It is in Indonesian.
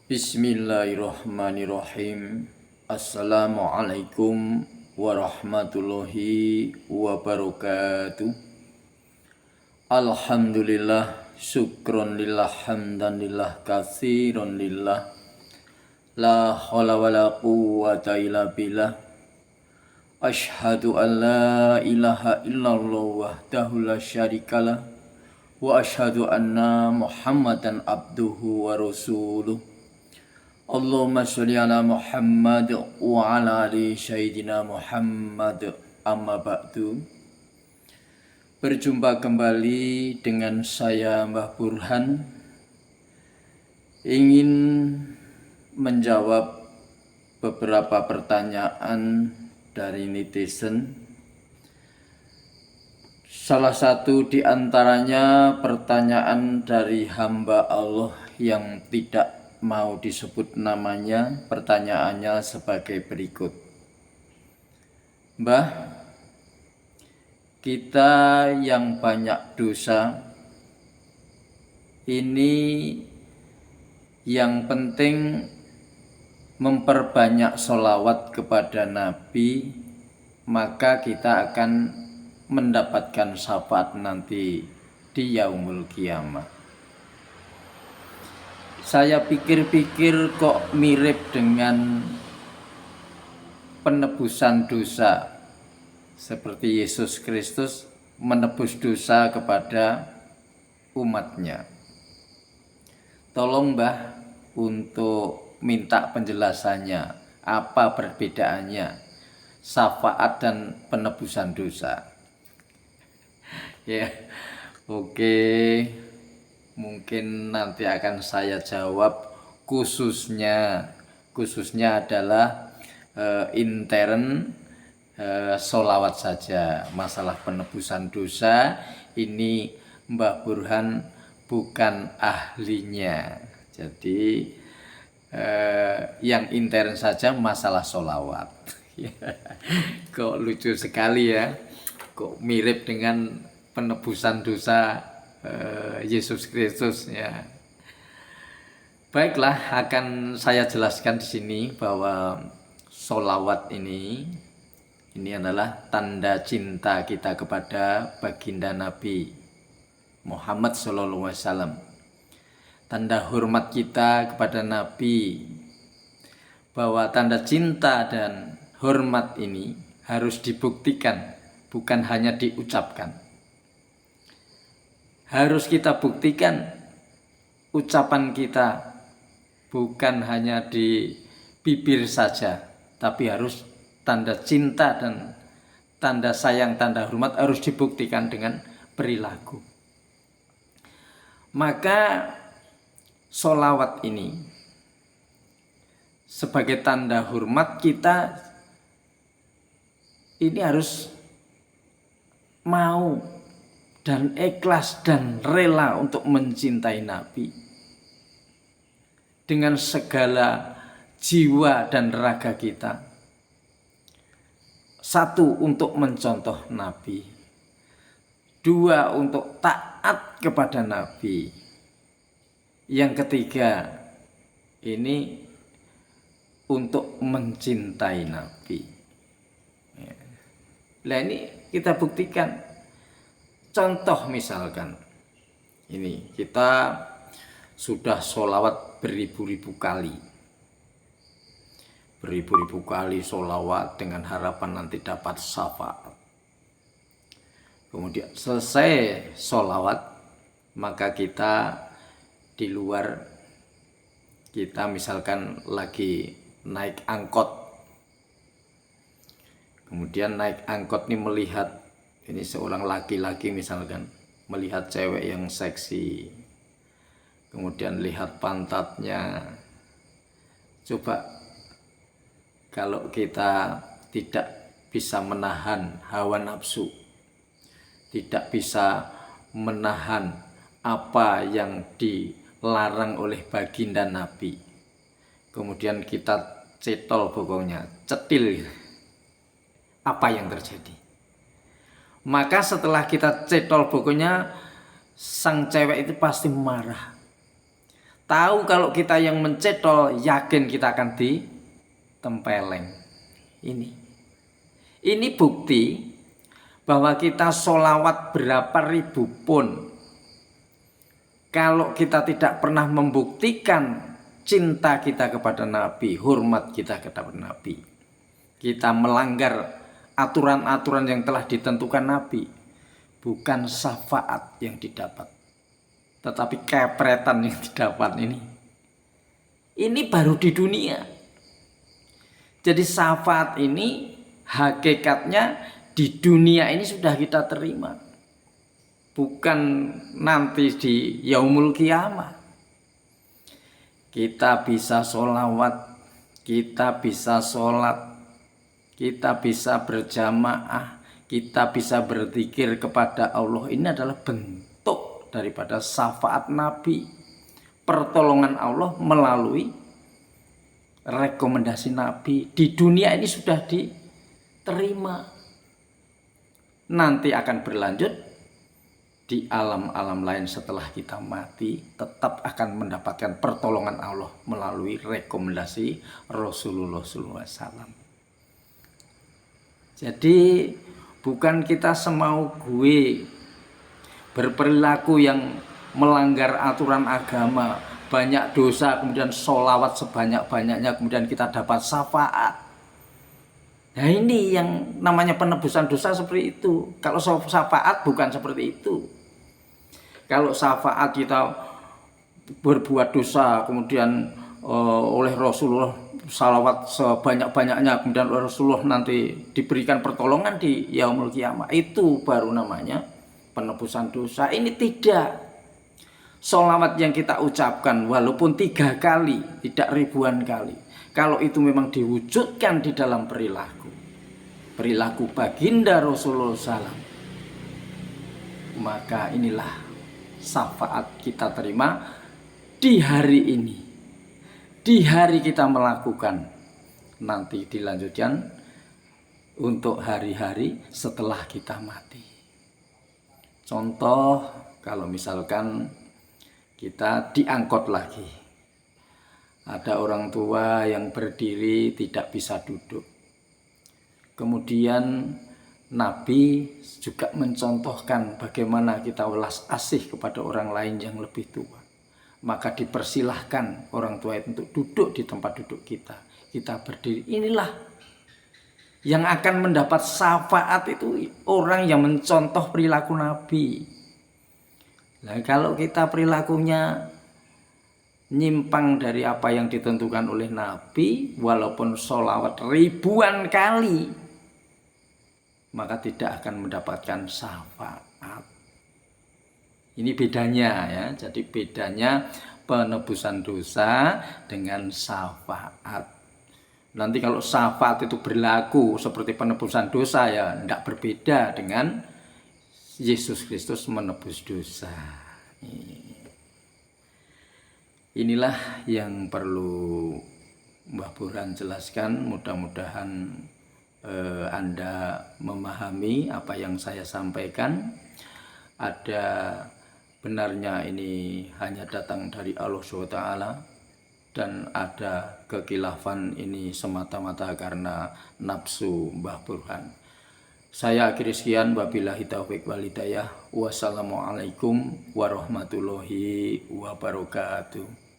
Bismillahirrahmanirrahim. Assalamualaikum warahmatullahi wabarakatuh. Alhamdulillah, syukron lillah, hamdan lillah, katsiron lillah. La haula wala quwwata illa billah. Asyhadu an la ilaha illallah wahdahu la syarikalah wa asyhadu anna Muhammadan abduhu wa rasuluh. Allahumma sholli ala Muhammad wa ala ali Sayyidina Muhammad, amma ba'du. Berjumpa kembali dengan saya Mbah Burhan, ingin menjawab beberapa pertanyaan dari netizen. Salah satu di antaranya pertanyaan dari hamba Allah yang tidak mau disebut namanya. Pertanyaannya sebagai berikut. Mbah, kita yang banyak dosa ini yang penting memperbanyak sholawat kepada Nabi, maka kita akan mendapatkan syafaat nanti di yaumul kiamah. Saya pikir-pikir kok mirip dengan penebusan dosa, seperti Yesus Kristus menebus dosa kepada umatnya. Tolong Mbah untuk minta penjelasannya, apa perbedaannya syafaat dan penebusan dosa. Ya, oke. Mungkin nanti akan saya jawab khususnya adalah intern sholawat saja. Masalah penebusan dosa ini Mbah Burhan bukan ahlinya, jadi yang intern saja masalah sholawat. Kok lucu sekali ya, kok mirip dengan penebusan dosa Yesus Kristus ya. Baiklah, akan saya jelaskan di sini bahwa sholawat ini adalah tanda cinta kita kepada baginda Nabi Muhammad SAW, tanda hormat kita kepada Nabi, bahwa tanda cinta dan hormat ini harus dibuktikan, bukan hanya diucapkan. Harus kita buktikan ucapan kita, bukan hanya di bibir saja, tapi harus tanda cinta dan tanda sayang, tanda hormat harus dibuktikan dengan perilaku. Maka sholawat ini sebagai tanda hormat kita ini harus mau dan ikhlas dan rela untuk mencintai Nabi dengan segala jiwa dan raga kita. Satu, untuk mencontoh Nabi. Dua, untuk taat kepada Nabi. Yang ketiga, ini untuk mencintai Nabi. Nah, ini kita buktikan. Contoh misalkan, ini kita sudah sholawat beribu-ribu kali. Beribu-ribu kali sholawat dengan harapan nanti dapat syafaat. Kemudian selesai sholawat, maka kita di luar, kita misalkan lagi naik angkot. Kemudian naik angkot ini melihat, ini seorang laki-laki misalkan melihat cewek yang seksi, kemudian lihat pantatnya. Coba kalau kita tidak bisa menahan hawa nafsu, tidak bisa menahan apa yang dilarang oleh baginda Nabi, kemudian kita cetol pokoknya, cetil, apa yang terjadi? Maka setelah kita cetol bukunya, sang cewek itu pasti marah. Tahu kalau kita yang mencetol, yakin kita akan ditempeleng. Ini bukti bahwa kita sholawat berapa ribu pun, kalau kita tidak pernah membuktikan cinta kita kepada Nabi, hormat kita kepada Nabi, kita melanggar aturan-aturan yang telah ditentukan Nabi. Bukan syafaat yang didapat, tetapi kepretan yang didapat ini. Ini baru di dunia. Jadi syafaat ini hakikatnya di dunia ini sudah kita terima. Bukan nanti di yaumul kiamah. Kita bisa sholawat, kita bisa sholat, kita bisa berjamaah, kita bisa berzikir kepada Allah. Ini adalah bentuk daripada syafaat Nabi, pertolongan Allah melalui rekomendasi Nabi. Di dunia ini sudah diterima. Nanti akan berlanjut di alam-alam lain setelah kita mati, tetap akan mendapatkan pertolongan Allah melalui rekomendasi Rasulullah SAW. Jadi bukan kita semau gue berperilaku yang melanggar aturan agama, banyak dosa, kemudian sholawat sebanyak-banyaknya, kemudian kita dapat syafaat. Nah ini yang namanya penebusan dosa seperti itu. Kalau syafaat bukan seperti itu. Kalau syafaat kita berbuat dosa, kemudian oleh Rasulullah salawat sebanyak-banyaknya, kemudian Rasulullah nanti diberikan pertolongan di yaumul kiamah, itu baru namanya penebusan dosa. Ini tidak. Sholawat yang kita ucapkan walaupun 3 kali, tidak ribuan kali, kalau itu memang diwujudkan di dalam perilaku baginda Rasulullah SAW, maka inilah syafaat kita terima di hari ini. Di hari kita melakukan, nanti dilanjutkan untuk hari-hari setelah kita mati. Contoh, kalau misalkan kita diangkut lagi, ada orang tua yang berdiri tidak bisa duduk. Kemudian Nabi juga mencontohkan bagaimana kita welas asih kepada orang lain yang lebih tua. Maka dipersilahkan orang tua itu untuk duduk di tempat duduk kita. Kita berdiri. Inilah yang akan mendapat syafaat, itu orang yang mencontoh perilaku Nabi. Nah, kalau kita perilakunya nyimpang dari apa yang ditentukan oleh Nabi, walaupun sholawat ribuan kali, maka tidak akan mendapatkan syafaat. Ini bedanya ya. Jadi bedanya penebusan dosa dengan syafaat. Nanti kalau syafaat itu berlaku seperti penebusan dosa, ya tidak berbeda dengan Yesus Kristus menebus dosa. Inilah yang perlu Mbah Burhan jelaskan. Mudah-mudahan Anda memahami apa yang saya sampaikan. Ada benarnya ini hanya datang dari Allah SWT, dan ada kekilafan ini semata-mata karena nafsu Mbah Burhan. Saya akhiri sekian, wabillahi taufiq wal hidayah. Wassalamualaikum warahmatullahi wabarakatuh.